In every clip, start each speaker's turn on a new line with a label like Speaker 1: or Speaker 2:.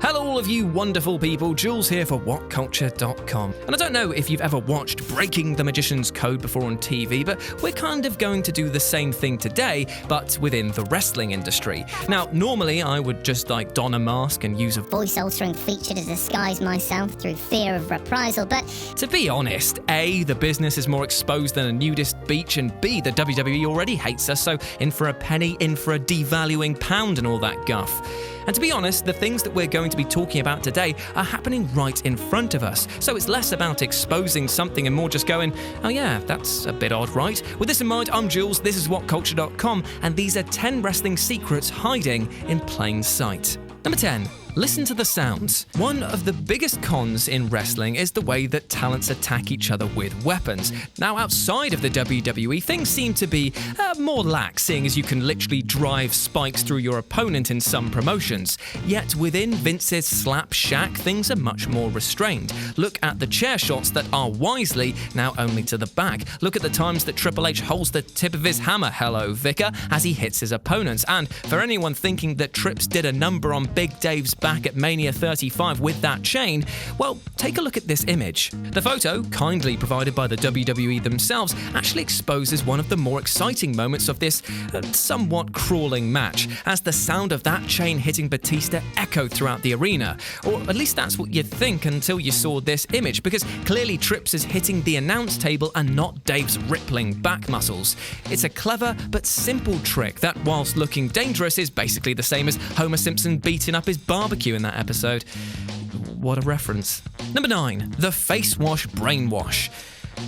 Speaker 1: Hello all of you wonderful people, Jules here for WhatCulture.com. And I don't know if you've ever watched Breaking the Magician's Code before on TV, but we're kind of going to do the same thing today, but within the wrestling industry. Now, normally I would just don a mask and use a
Speaker 2: voice-altering feature to disguise myself through fear of reprisal, but
Speaker 1: to be honest, A, the business is more exposed than a nudist beach, and B, the WWE already hates us, so in for a penny, in for a devaluing pound and all that guff. And to be honest, the things that we're going to be talking about today are happening right in front of us. So it's less about exposing something and more just going, oh yeah, that's a bit odd, right? With this in mind, I'm Jules, this is WhatCulture.com, and these are 10 wrestling secrets hiding in plain sight. Number 10. Listen to the sounds. One of the biggest cons in wrestling is the way that talents attack each other with weapons. Now, outside of the WWE, things seem to be more lax, seeing as you can literally drive spikes through your opponent in some promotions. Yet within Vince's slap shack, things are much more restrained. Look at the chair shots that are wisely now only to the back. Look at the times that Triple H holds the tip of his hammer, hello Vicar, as he hits his opponents. And for anyone thinking that Trips did a number on Big Dave's back at Mania 35 with that chain, well, take a look at this image. The photo, kindly provided by the WWE themselves, actually exposes one of the more exciting moments of this somewhat crawling match, as the sound of that chain hitting Batista echoed throughout the arena. Or at least that's what you'd think until you saw this image, because clearly Trips is hitting the announce table and not Dave's rippling back muscles. It's a clever but simple trick that, whilst looking dangerous, is basically the same as Homer Simpson beating up his barbecue in that episode. What a reference. Number 9. The face wash Brainwash.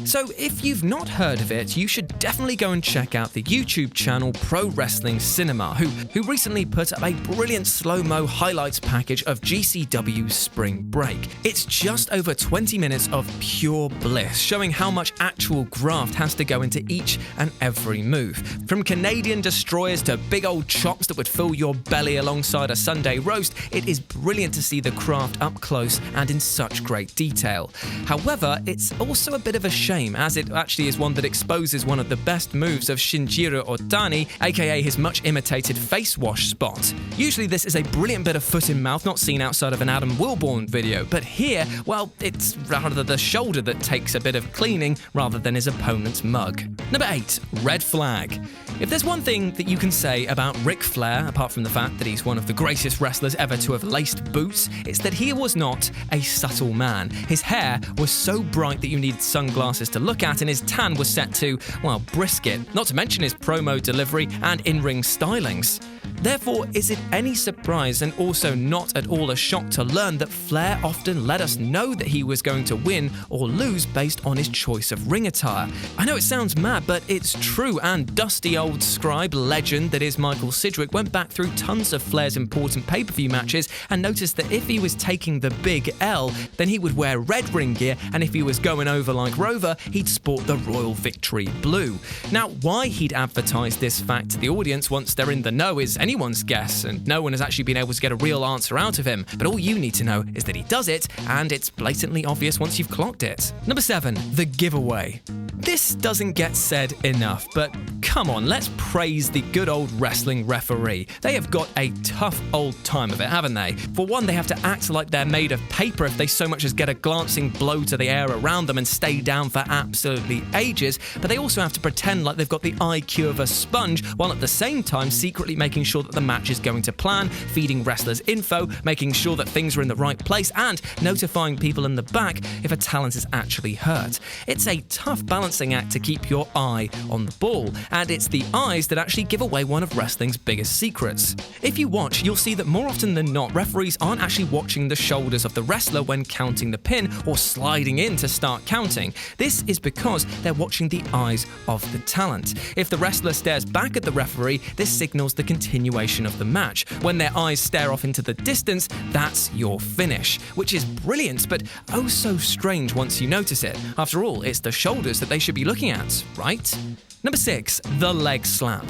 Speaker 1: So if you've not heard of it, you should definitely go and check out the YouTube channel Pro Wrestling Cinema, who recently put up a brilliant slow-mo highlights package of GCW's Spring Break. It's just over 20 minutes of pure bliss, showing how much actual graft has to go into each and every move. From Canadian destroyers to big old chops that would fill your belly alongside a Sunday roast, it is brilliant to see the craft up close and in such great detail. However, it's also a bit of a shame, as it actually is one that exposes one of the best moves of Shinjiro Otani, aka his much imitated face wash spot. Usually this is a brilliant bit of foot in mouth not seen outside of an Adam Wilborn video, but here, well, it's rather the shoulder that takes a bit of cleaning rather than his opponent's mug. Number 8. Red flag. If there's one thing that you can say about Ric Flair, apart from the fact that he's one of the greatest wrestlers ever to have laced boots, it's that he was not a subtle man. His hair was so bright that you needed sunglasses to look at, and his tan was set to, well, brisket, not to mention his promo delivery and in-ring stylings. Therefore, is it any surprise and also not at all a shock to learn that Flair often let us know that he was going to win or lose based on his choice of ring attire? I know it sounds mad, but it's true, and dusty old scribe legend that is Michael Sidgwick went back through tons of Flair's important pay-per-view matches and noticed that if he was taking the big L, then he would wear red ring gear, and if he was going over like Rover, he'd sport the Royal Victory blue. Now, why he'd advertise this fact to the audience once they're in the know is anyone's guess, and no one has actually been able to get a real answer out of him. But all you need to know is that he does it, and it's blatantly obvious once you've clocked it. Number 7. The giveaway. This doesn't get said enough, but come on, let's praise the good old wrestling referee. They have got a tough old time of it, haven't they? For one, they have to act like they're made of paper if they so much as get a glancing blow to the air around them and stay down for absolutely ages, but they also have to pretend like they've got the IQ of a sponge, while at the same time secretly making sure that the match is going to plan, feeding wrestlers info, making sure that things are in the right place, and notifying people in the back if a talent is actually hurt. It's a tough balancing act to keep your eye on the ball, and it's the eyes that actually give away one of wrestling's biggest secrets. If you watch, you'll see that more often than not, referees aren't actually watching the shoulders of the wrestler when counting the pin or sliding in to start counting. This is because they're watching the eyes of the talent. If the wrestler stares back at the referee, this signals the continuation of the match. When their eyes stare off into the distance, that's your finish, which is brilliant, but oh so strange once you notice it. After all, it's the shoulders that they should be looking at, right? Number 6. The leg slap.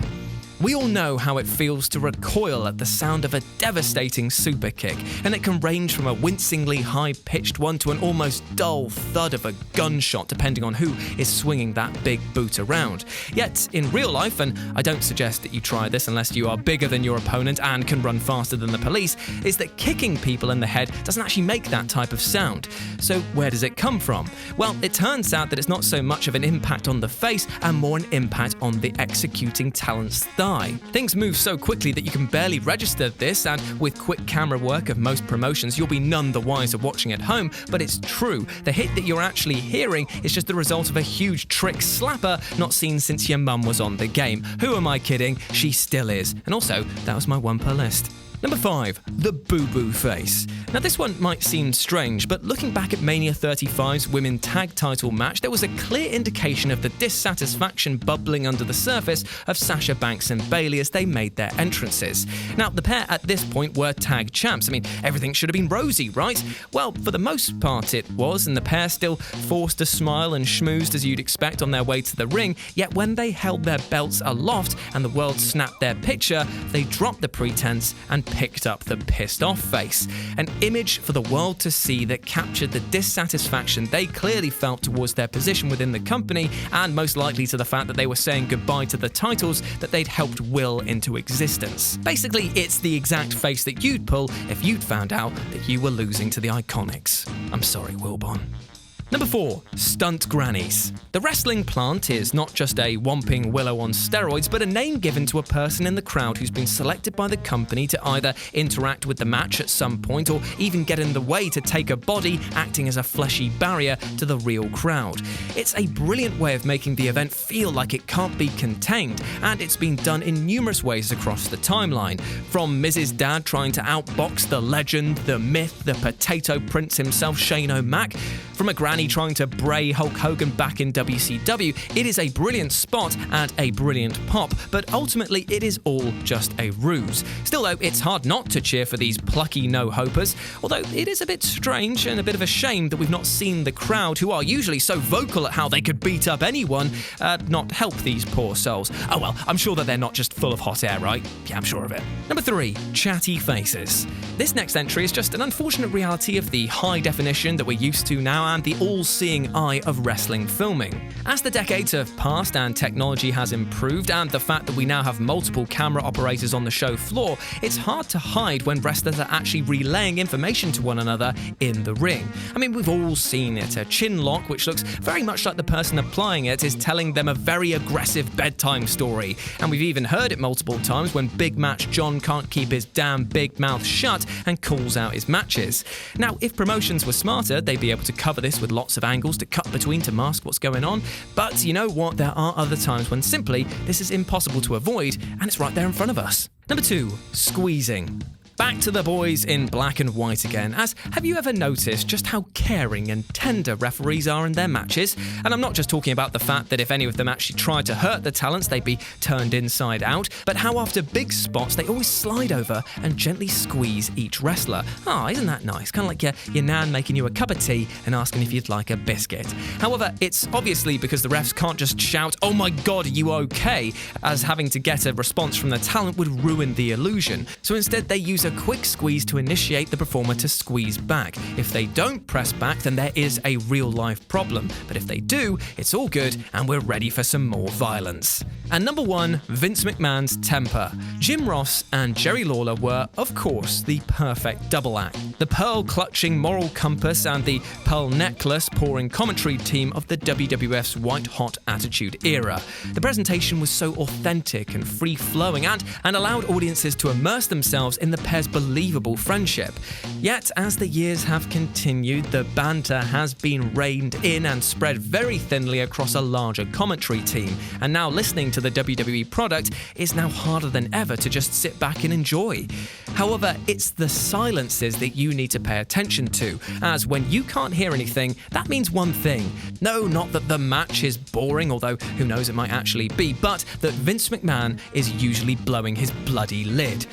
Speaker 1: We all know how it feels to recoil at the sound of a devastating super kick, and it can range from a wincingly high-pitched one to an almost dull thud of a gunshot, depending on who is swinging that big boot around. Yet, in real life, and I don't suggest that you try this unless you are bigger than your opponent and can run faster than the police, is that kicking people in the head doesn't actually make that type of sound. So where does it come from? Well, it turns out that it's not so much of an impact on the face and more an impact on the executing talent's thigh. Things move so quickly that you can barely register this, and with quick camera work of most promotions, you'll be none the wiser watching at home, but it's true. The hit that you're actually hearing is just the result of a huge trick slapper not seen since your mum was on the game. Who am I kidding? She still is. And also, that was my one per list. Number 5, the boo-boo face. Now this one might seem strange, but looking back at Mania 35's women tag title match, there was a clear indication of the dissatisfaction bubbling under the surface of Sasha Banks and Bayley as they made their entrances. Now the pair at this point were tag champs. I mean, everything should have been rosy, right? Well, for the most part it was, and the pair still forced a smile and schmoozed as you'd expect on their way to the ring, yet when they held their belts aloft and the world snapped their picture, they dropped the pretense and picked up the pissed off face. An image for the world to see that captured the dissatisfaction they clearly felt towards their position within the company, and most likely to the fact that they were saying goodbye to the titles that they'd helped will into existence. Basically, it's the exact face that you'd pull if you'd found out that you were losing to the Iconics. I'm sorry, Wilbon. Number 4, Stunt Grannies. The wrestling plant is not just a whomping willow on steroids, but a name given to a person in the crowd who's been selected by the company to either interact with the match at some point or even get in the way to take a body, acting as a fleshy barrier to the real crowd. It's a brilliant way of making the event feel like it can't be contained, and it's been done in numerous ways across the timeline. From Mrs. Dad trying to outbox the legend, the myth, the potato prince himself, Shane O'Mac, from a granny trying to bray Hulk Hogan back in WCW, it is a brilliant spot and a brilliant pop, but ultimately it is all just a ruse. Still though, it's hard not to cheer for these plucky no-hopers, although it is a bit strange and a bit of a shame that we've not seen the crowd, who are usually so vocal at how they could beat up anyone, not help these poor souls. Oh well, I'm sure that they're not just full of hot air, right? Yeah, I'm sure of it. Number 3, Chatty Faces. This next entry is just an unfortunate reality of the high definition that we're used to now and the all-seeing eye of wrestling filming. As the decades have passed and technology has improved, and the fact that we now have multiple camera operators on the show floor, it's hard to hide when wrestlers are actually relaying information to one another in the ring. I mean, we've all seen it, a chin lock which looks very much like the person applying it is telling them a very aggressive bedtime story. And we've even heard it multiple times when Big Match John can't keep his damn big mouth shut and calls out his matches. Now, if promotions were smarter, they'd be able to cover this with lots of angles to cut between to mask what's going on, but you know what, there are other times when simply this is impossible to avoid and it's right there in front of us. Number 2, squeezing. Back to the boys in black and white again, as have you ever noticed just how caring and tender referees are in their matches? And I'm not just talking about the fact that if any of them actually tried to hurt the talents, they'd be turned inside out, but how after big spots they always slide over and gently squeeze each wrestler. Isn't that nice? Kind of like your nan making you a cup of tea and asking if you'd like a biscuit. However, it's obviously because the refs can't just shout, "Oh my god, are you okay?" as having to get a response from the talent would ruin the illusion. So instead they use a quick squeeze to initiate the performer to squeeze back. If they don't press back, then there is a real-life problem. But if they do, it's all good and we're ready for some more violence. And number 1, Vince McMahon's temper. Jim Ross and Jerry Lawler were, of course, the perfect double act. The pearl-clutching moral compass and the pearl necklace-pouring commentary team of the WWF's white-hot attitude era. The presentation was so authentic and free-flowing and allowed audiences to immerse themselves in the pair's believable friendship. Yet, as the years have continued, the banter has been reined in and spread very thinly across a larger commentary team, and now listening to the WWE product is now harder than ever to just sit back and enjoy. However, it's the silences that you need to pay attention to, as when you can't hear anything, that means one thing. No, not that the match is boring, although who knows, it might actually be, but that Vince McMahon is usually blowing his bloody lid.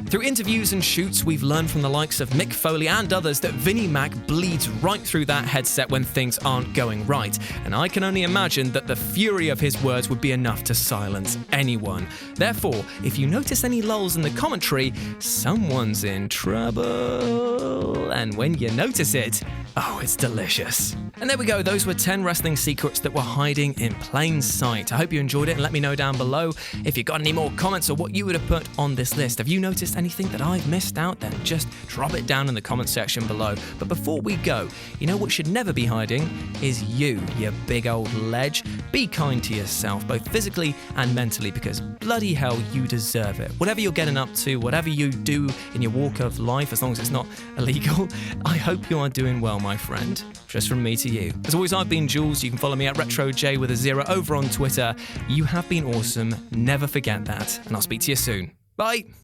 Speaker 1: Through interviews and shoots, we've learned from the likes of Mick Foley and others that Vinnie Mac bleeds right through that headset when things aren't going right, and I can only imagine that the fury of his words would be enough to silence anyone. Therefore, if you notice any lulls in the commentary, someone's in trouble. And when you notice it, oh, it's delicious. And there we go, those were 10 wrestling secrets that were hiding in plain sight. I hope you enjoyed it, and let me know down below if you've got any more comments or what you would have put on this list. Have you noticed anything that I've missed out? Then just drop it down in the comment section below. But before we go, you know what should never be hiding is you big old ledge. Be kind to yourself, both physically and mentally, because bloody hell, you deserve it. Whatever you're getting up to, whatever you do in your walk of life, as long as it's not illegal, I hope you are doing well, my friend. Just from me to you. As always, I've been Jules. You can follow me at RetroJ with a 0 over on Twitter. You have been awesome. Never forget that. And I'll speak to you soon. Bye.